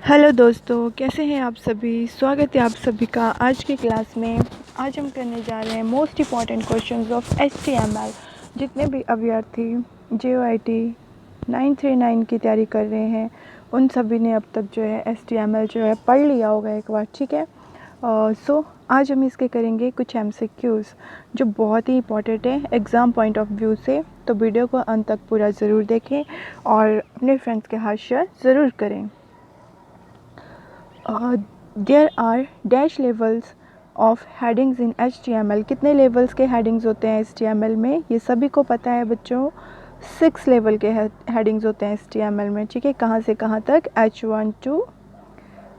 Hello दोस्तों, कैसे हैं आप सभी। स्वागत है आप सभी का आज की क्लास में। आज हम करने जा रहे हैं most important questions of HTML। जितने भी अभ्यर्थी JOIT 939 की तैयारी कर रहे हैं उन सभी ने अब तक जो है HTML जो है पढ़ लिया होगा एक बार, ठीक है। सो आज हम इसके करेंगे कुछ MCQs जो बहुत ही इंपॉर्टेंट है एग्ज़ाम पॉइंट ऑफ व्यू से। तो वीडियो को अंत तक पूरा ज़रूर देखें और अपने फ्रेंड्स के साथ शेयर ज़रूर करें। There are dash levels of headings in HTML। कितने लेवल्स के हेडिंग्स होते हैं HTML में, ये सभी को पता है बच्चों। 6 लेवल के हेडिंग्स होते हैं HTML में, ठीक है। कहाँ से कहाँ तक? H1 to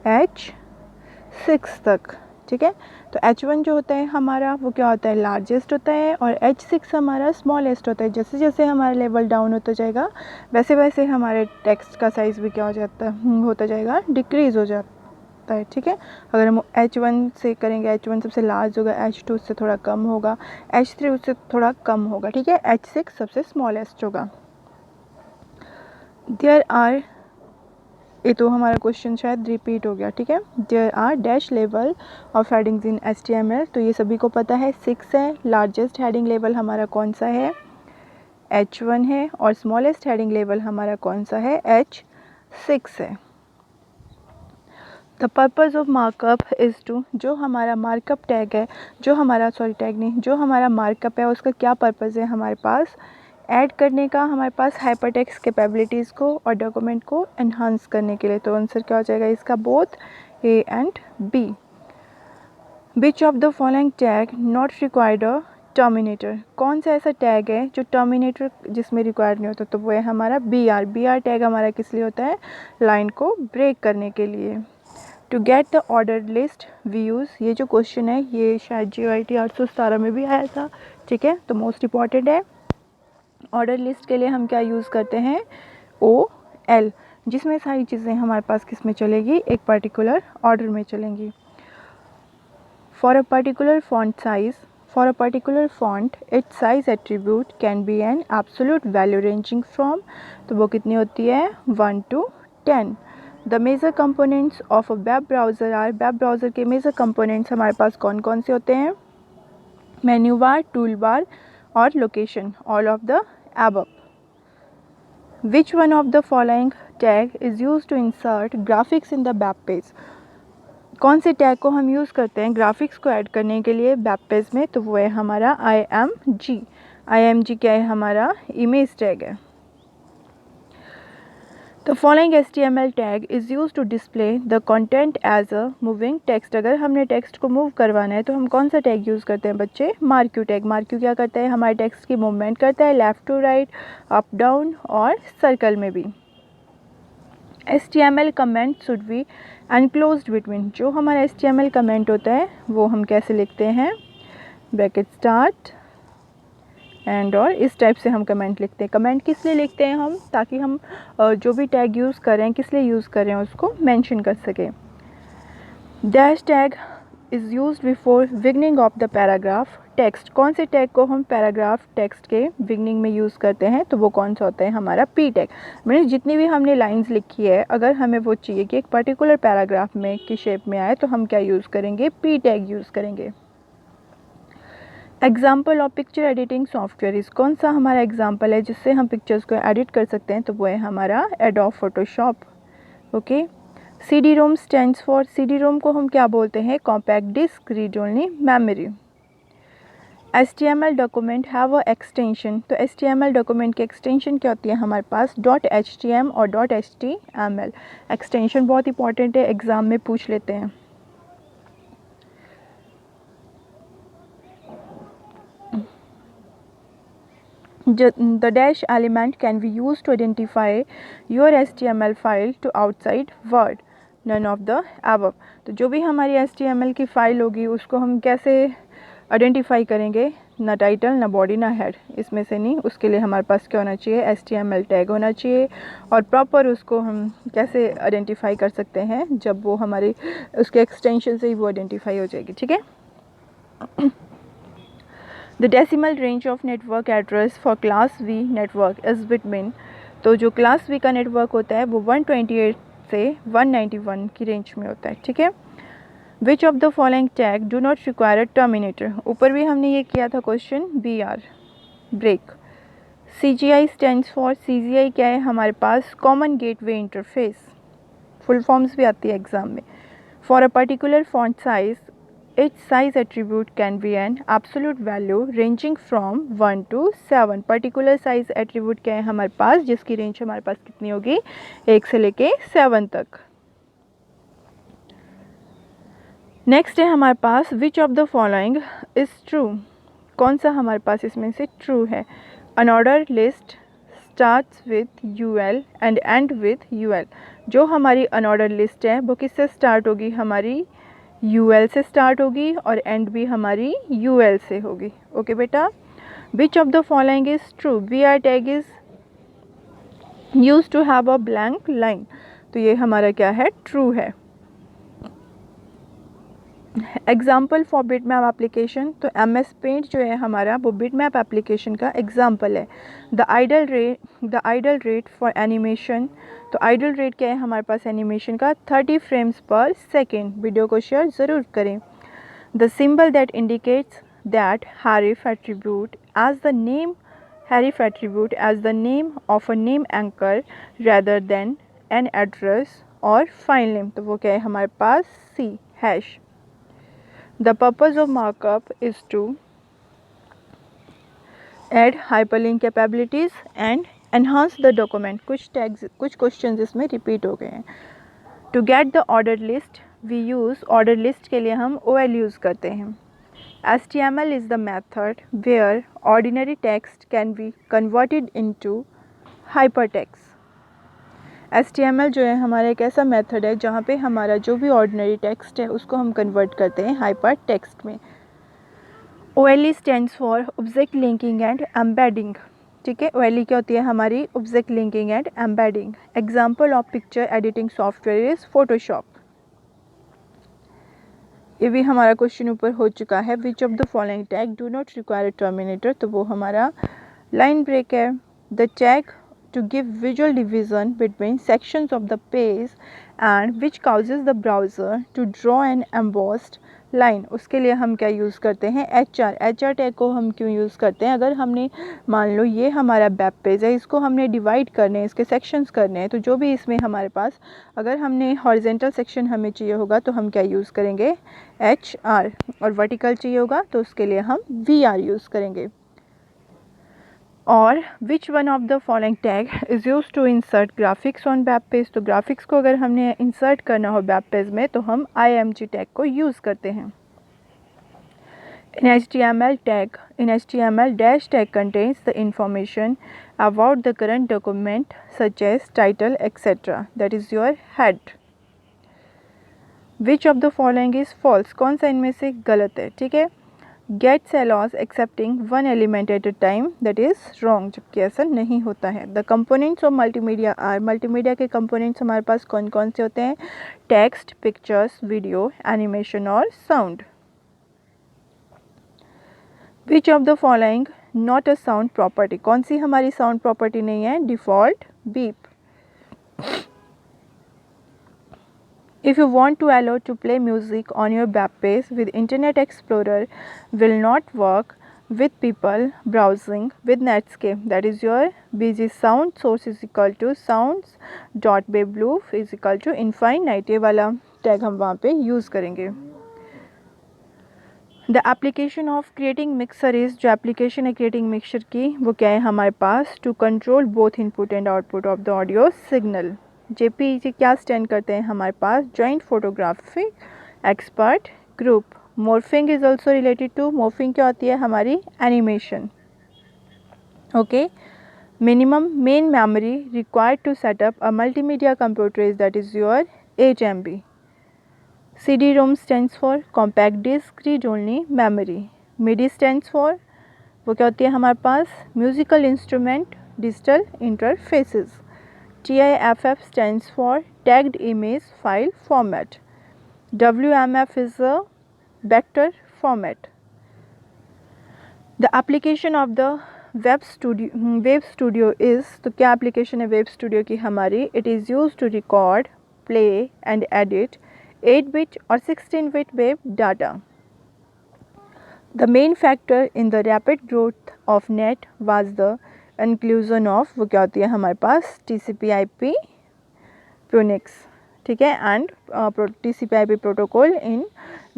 H6 तक, ठीक है। तो H1 जो होता है हमारा वो क्या होता है, लार्जेस्ट होता है, और H6 हमारा स्मॉलेस्ट होता है। जैसे जैसे हमारा लेवल डाउन होता जाएगा वैसे वैसे हमारे टेक्स्ट का साइज़ भी क्या हो जाता होता जाएगा, डिक्रीज़ हो जाता है, ठीक है। अगर हम H1 से करेंगे, H1 सबसे लार्ज होगा, H2 उससे थोड़ा कम होगा, H3 उससे थोड़ा कम होगा, ठीक है। H6 सबसे स्मॉलेस्ट होगा। देयर आर, ये तो हमारा क्वेश्चन शायद रिपीट हो गया, ठीक है। There are dash level of headings in HTML, तो ये सभी को पता है 6 है। लार्जेस्ट हेडिंग लेवल हमारा कौन सा है? H1 है, और स्मॉलेस्ट हेडिंग लेवल हमारा कौन सा है? H6 है। The purpose of markup is to, जो हमारा मार्कअप टैग है, जो हमारा टैग नहीं, जो हमारा मार्कअप है उसका क्या पर्पज़ है हमारे पास? ऐड करने का हमारे पास हाइपरटेक्स्ट कैपेबिलिटीज़ को और डॉक्यूमेंट को एनहांस करने के लिए। तो आंसर क्या हो जाएगा इसका? Both A and B। Which of the following tag not required a terminator. कौन सा ऐसा टैग है जो टर्मिनेटर जिसमें रिक्वायर्ड नहीं होता? तो वो है हमारा BR टैग हमारा किस लिए होता है? लाइन को ब्रेक करने के लिए। To get the order list we use, ये जो क्वेश्चन है ये शायद JOIT 817 में भी आया था, ठीक है। तो मोस्ट इम्पॉर्टेंट है। ऑर्डर लिस्ट के लिए हम क्या यूज़ करते हैं? OL, जिसमें सारी चीज़ें हमारे पास किस में चलेगी? एक पर्टिकुलर ऑर्डर में चलेंगी। For a particular font size, for a particular font its size attribute can be an absolute value ranging from, तो वो कितनी होती है? 1 to 10। The major components of a web browser are, web browser के major components हमारे पास कौन कौन से होते हैं? मेन्यू बार, टूल बार और location, all of the above। Which one of the following tag is use to insert graphics in the web page. कौन से टैग को हम यूज़ करते हैं ग्राफिक्स को ऐड करने के लिए वेब पेज में? तो वो है हमारा IMG। IMG क्या है? हमारा इमेज टैग है। The following HTML tag is used to display the content as a moving text। अगर हमने टेक्स्ट को मूव करवाना है तो हम कौन सा टैग यूज़ करते हैं बच्चे? Marquee tag. मार्क्यू क्या करता है? हमारे टेक्स्ट की मूवमेंट करता है left to right, up down और सर्कल में भी। HTML comment should be enclosed between, जो हमारा HTML कमेंट होता है वो हम कैसे लिखते हैं? ब्रैकेट स्टार्ट एंड, और इस टाइप से हम कमेंट लिखते हैं। कमेंट किस लिए लिखते हैं हम? ताकि हम जो भी टैग यूज़ कर रहे हैं, किस लिए यूज़ कर रहे हैं उसको मेंशन कर सकें। Dash tag is used before beginning of the paragraph text. कौन से टैग को हम पैराग्राफ टेक्स्ट के बिगनिंग में यूज़ करते हैं? तो वो कौन सा होता है? हमारा P टैग। मैंने जितनी भी हमने लाइंस लिखी है, अगर हमें वो चाहिए कि एक पर्टिकुलर पैराग्राफ में की शेप में आए तो हम क्या यूज़ करेंगे? P टैग यूज़ करेंगे। Example of picture editing software, कौन सा हमारा एग्जाम्पल है जिससे हम पिक्चर्स को एडिट कर सकते हैं? तो वो है हमारा Adobe Photoshop. Okay. CD-ROM stands for, CD-ROM को हम क्या बोलते हैं? Compact disc read only memory. HTML document have a extension, तो HTML डॉक्यूमेंट की एक्सटेंशन क्या होती है हमारे पास? .htm और .html। एक्सटेंशन बहुत इंपॉर्टेंट है, एग्ज़ाम में पूछ लेते हैं। The dash element can be used to identify your HTML file to outside world, none of the above। तो जो भी हमारी HTML की फ़ाइल होगी उसको हम कैसे आइडेंटिफाई करेंगे? ना टाइटल, ना बॉडी, ना हेड, इसमें से नहीं। उसके लिए हमारे पास क्या होना चाहिए? HTML टैग होना चाहिए। और प्रॉपर उसको हम कैसे आइडेंटिफाई कर सकते हैं? जब वो हमारी उसके एक्सटेंशन से ही वो आइडेंटिफाई हो जाएगी, ठीक है। The decimal range of network address for class V network is between, तो जो क्लास V का नेटवर्क होता है वो 128 से 191 की रेंज में होता है, ठीक है। Which of the following tag do not require a terminator, ऊपर भी हमने ये किया था question, BR break. CGI stands for, CGI क्या है हमारे पास, common gateway interface, full forms भी आती है एग्जाम में। For a particular font size, each size attribute can be an absolute value ranging from 1 to 7। Particular size attribute क्या है हमारे पास, जिसकी रेंज हमारे पास कितनी होगी, 1 से लेके 7 तक। नेक्स्ट है हमारे पास which of the following is true, कौन सा हमारे पास इसमें से ट्रू है। An ordered list starts with UL and end with UL, जो हमारी अनऑर्डर लिस्ट है वो किससे स्टार्ट होगी, हमारी UL से स्टार्ट होगी और एंड भी हमारी UL से होगी। ओके बेटा। Which of the following is true, BR tag is use to have a blank line, तो ये हमारा क्या है, ट्रू है। एग्जाम्पल फॉर बिटमैप एप्लीकेशन, तो MS पेंट जो है हमारा वो बिटमैप एप्लीकेशन का एग्जाम्पल है। The idle rate for animation, तो आइडल रेट क्या है हमारे पास एनिमेशन का, 30 फ्रेम्स पर सेकेंड। वीडियो को शेयर ज़रूर करें। The symbol that indicates that href attribute as the name of a name anchor rather than an address और फाइल नेम, तो वो क्या है हमारे पास, C hash. The purpose of markup is to add hyperlink capabilities and enhance the document। कुछ questions इसमें repeat हो गए हैं। To get the ordered list we use, ordered list के लिए हम OL यूज़ करते हैं। HTML is the method where ordinary text can be converted into hypertext। HTML जो है हमारा एक ऐसा मेथड है जहाँ पे हमारा जो भी ऑर्डिनरी टेक्स्ट है उसको हम कन्वर्ट करते हैं हाइपर टेक्स्ट में। OLE stands for object linking and embedding, ठीक है। OLE क्या होती है हमारी, object linking and embedding. Example of picture editing software is Photoshop. ये भी हमारा क्वेश्चन ऊपर हो चुका है। Which of the following tag do not require terminator, तो वो हमारा लाइन ब्रेक है। The tag to give visual division between sections of the page and which causes the browser to draw an embossed line, उसके लिए हम क्या use करते हैं, HR टैग को हम क्यों यूज़ करते हैं, अगर हमने मान लो ये हमारा वेब पेज है, इसको हमने डिवाइड करने हैं, इसके सेक्शंस करने हैं, तो जो भी इसमें हमारे पास अगर हमने हॉरिजेंटल सेक्शन हमें चाहिए होगा तो हम क्या यूज़ करेंगे, HR, और वर्टिकल चाहिए होगा तो उसके लिए हम VR यूज़ करेंगे। और which one of the following tag is use to insert graphics on web page, तो ग्राफिक्स को अगर हमने इंसर्ट करना हो वेब पेज में तो हम IMG टैग को यूज़ करते हैं। In HTML dash tag contains the information about the current document such as title etc. that is your head. Which of the following is false, कौन सा इनमें से गलत है, ठीक है। Gets allows accepting one element at a time, that is wrong, जबकि ऐसा नहीं होता है। The components of multimedia are, multimedia के components हमारे पास कौन कौन से होते हैं, टेक्स्ट, पिक्चर्स, वीडियो, एनिमेशन और sound. Which of the following not a sound property, कौन सी हमारी साउंड प्रॉपर्टी नहीं है, default beep. If you want to allow to play music on your web page with Internet Explorer will not work with people browsing with Netscape, that is your BG sound source is equal to sounds.waveloof is equal to infinite, ये वाला tag हम वहाँ पे use करेंगे। The application of creating mixer is, जो application है creating mixer की वो क्या है हमारे पास, to control both input and output of the audio signal. JPEG क्या स्टैंड करते हैं हमारे पास, joint photographic expert group. Morphing is also related to, morphing क्या होती है हमारी, animation. Okay. Minimum main memory required to setup a multimedia computer is, that is your 8 MB। CD-ROM stands for compact disc read only memory. MIDI stands for, वो क्या होती है हमारे पास, musical instrument digital interfaces. TIFF stands for Tagged Image File Format. WMF is a vector format. The application of the Web Studio is, तो क्या application है Web Studio की हमारी, it is used to record play and edit 8-bit or 16-bit web data. The main factor in the rapid growth of net was the inclusion of, वो क्या होती है हमारे पास, TCP/IP Punix, ठीक है, and TCP/IP protocol in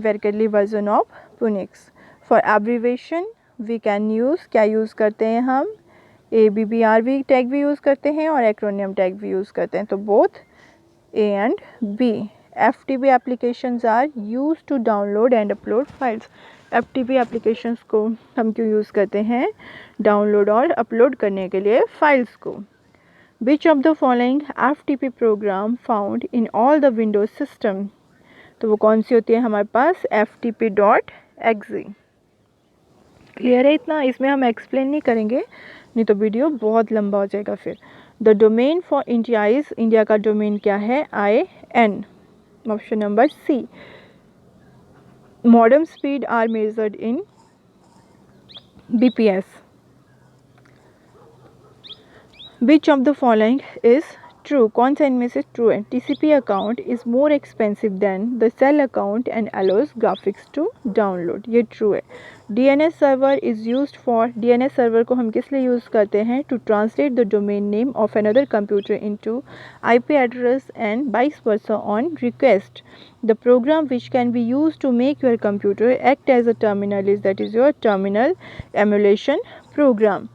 Verkadli version of Punix. For abbreviation we can use, क्या use करते हैं हम, ABBRV टैग भी यूज़ करते हैं और एक्रोनियम टैग भी यूज़ करते हैं, तो both A and B. FTP applications are used to download and upload files. FTP applications को हम क्यों यूज़ करते हैं, डाउनलोड और अपलोड करने के लिए फाइल्स को. Which of the following FTP program found in all the Windows system? तो वो कौन सी होती है हमारे पास, ftp.exe. क्लियर है इतना, इसमें हम एक्सप्लेन नहीं करेंगे, नहीं तो वीडियो बहुत लंबा हो जाएगा फिर. The domain for India is, India का डोमेन क्या है, IN. Option number C. Modem speed are measured in BPS. Which of the following is true, कौन सा इनमें से ट्रू है. TCP account is more expensive than the cell account and allows graphics to download, ये true है. DNS server is used for, DNS server को हम किस लिए यूज़ करते हैं, to translate the domain name of another computer into IP address and vice versa on request. The program which can be used to make your computer act as a terminal is, that is your terminal emulation program.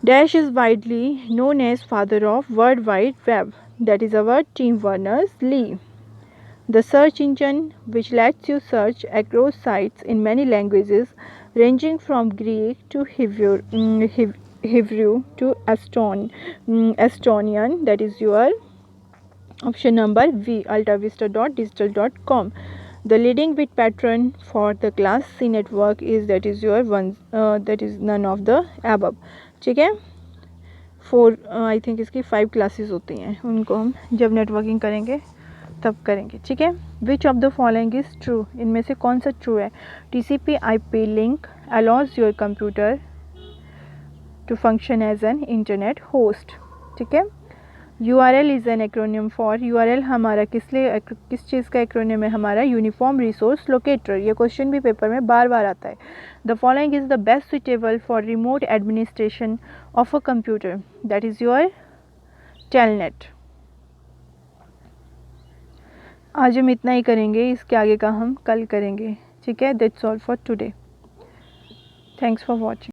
Dash is widely known as father of World Wide Web, that is our Tim Berners-Lee. The search engine which lets you search across sites in many languages ranging from Greek to Hebrew to Estonian, that is your option number V, altavista.digital.com. The leading bit pattern for the class C network is, that is your one, that is none of the above. ठीक है, 4 I think इसकी 5 classes होती हैं, उनको हम जब networking करेंगे तब करेंगे, ठीक है. Which of the following is true, इनमें से कौन सा ट्रू है. TCP/IP link allows your computer to function as an internet host, ठीक है. URL is an acronym for, URL हमारा किस चीज़ का एक्रोनियम है, हमारा यूनिफॉर्म रिसोर्स लोकेटर. ये क्वेश्चन भी पेपर में बार बार आता है. The following is the best suitable for remote administration of a computer, that is your telnet. आज हम इतना ही करेंगे, इसके आगे का हम कल करेंगे, ठीक है. That's all for today. Thanks for watching.